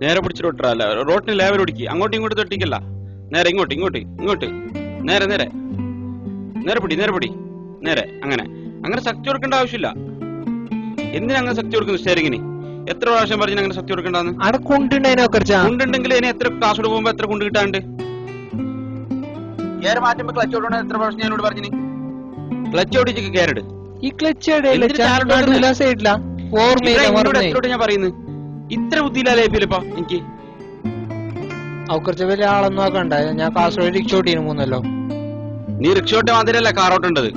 നേരെ പിടിച്ചിട്ടല്ല റോട്ടിന് ലേവൽ ഒടുക്കി അങ്ങോട്ടും ഇങ്ങോട്ട് തൊട്ടിക്കല്ല നേരെ ഇങ്ങോട്ട് ഇങ്ങോട്ട് ഇങ്ങോട്ട് നേരെ നേരെ നേരെ പിടി നേരെ പിടി നേരെ അങ്ങനെ അങ്ങനെ ശക്തി കൊടുക്കേണ്ട ആവശ്യമില്ല. എന്തിനാ അങ്ങനെ ശക്തി കൊടുക്കുന്നു സ്റ്റെയറിങ്ങിന്? എത്ര പ്രാവശ്യം പറഞ്ഞു അങ്ങനെ ശക്തി കൊടുക്കണ്ടെന്ന്? കൊണ്ടുണ്ടെങ്കിൽ ഇനി എത്ര കാശ് പോകുമ്പോ എത്ര കൊണ്ട് കിട്ടാണ്ട് ഗിയർ മാറ്റുമ്പോ ക്ലച്ച് ഓടണം. എത്ര പ്രാവശ്യം ഞാനോട് പറഞ്ഞു ക്ലച്ച് ഓടിച്ച് ഗിയറിട്. ഈ ക്ലച്ച് ഞാൻ പറയുന്നു ഇത്ര ബുദ്ധിയില്ലാലേപ്പില്ലപ്പാ എനിക്ക്. കുറച്ച് വലിയ ആളൊന്നും ആക്കണ്ട. ഞാൻ കാസർഗോഡ് റിക്ഷ ഓട്ടിന് മൂന്നല്ലോ. നീ റിക്ഷ ഓട്ട മാതിരല്ല കാർ ഓട്ടേണ്ടത്.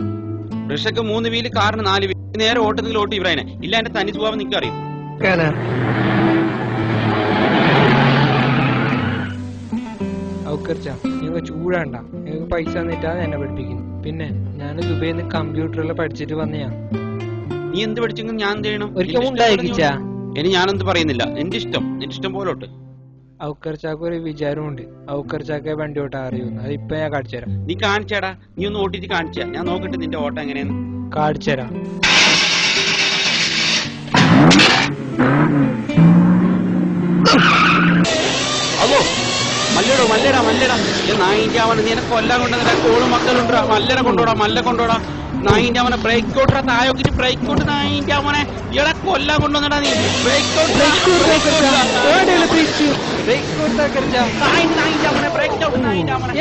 റിക്ഷക്ക് 3 വീല് കാറിന് 4 വീല്. നേരെ ഓട്ടത്തിൽ ഓട്ടി ഇവരനെ ഇല്ല എന്റെ തനി സ്വഭാവം നിനക്ക് അറിയും. നിങ്ങൾ ചൂടാണ്ട. നിങ്ങൾക്ക് പൈസ തന്നിട്ടാ എന്നെ പഠിപ്പിക്കുന്നു. പിന്നെ ഞാൻ ദുബൈന്ന് കമ്പ്യൂട്ടറിൽ പഠിച്ചിട്ട് വന്നയാ. നീ എന്ത് പഠിച്ചെങ്കിൽ ഞാൻ എന്ത് ചെയ്യണം? ഒരിക്കലും ഉണ്ടായിരിക്കാ. ഇനി ഞാനെന്ത് പറയുന്നില്ല. എന്റെ ഇഷ്ടം പോലോട്ട്. ഔക്കർച്ചാക്ക് ഒരു വിചാരമുണ്ട്. ഔക്കർച്ചാക്കെ വണ്ടി ഓട്ടാ അറിയുന്നു. അത് ഇപ്പൊ ഞാൻ കാണിച്ചുതരാം. നീ കാണിച്ചാടാ. നീ ഒന്ന് ഓട്ടിട്ട് കാണിച്ചാ ഞാൻ നോക്കട്ടെ നിന്റെ ഓട്ടം എങ്ങനെയാന്ന്. കാണിച്ചുതരാം. അതോ മല്ലടോ മല്ലടാ മല്ലടാ നായിന്റെ അവനെ നിനക്ക് കൊല്ലാൻ കൊണ്ടുവന്നിട്ട് കോള് മക്കളുണ്ടാ. മല്ലനെ കൊണ്ടോടാ നായിന്റെ അവനെ ബ്രേക്ക് ഔട്ട് തായോക്കിട്ട് ബ്രേക്ക് ഔട്ട് നായിന്റെ അവനെ ഇയാളെ കൊല്ലാൻ കൊണ്ടുവന്നിടാ. നീ ബ്രേക്ക് ഔട്ട് നായിന്റെ അവനെ ബ്രേക്ക് ഔട്ട് നായിന്റെ അവനെ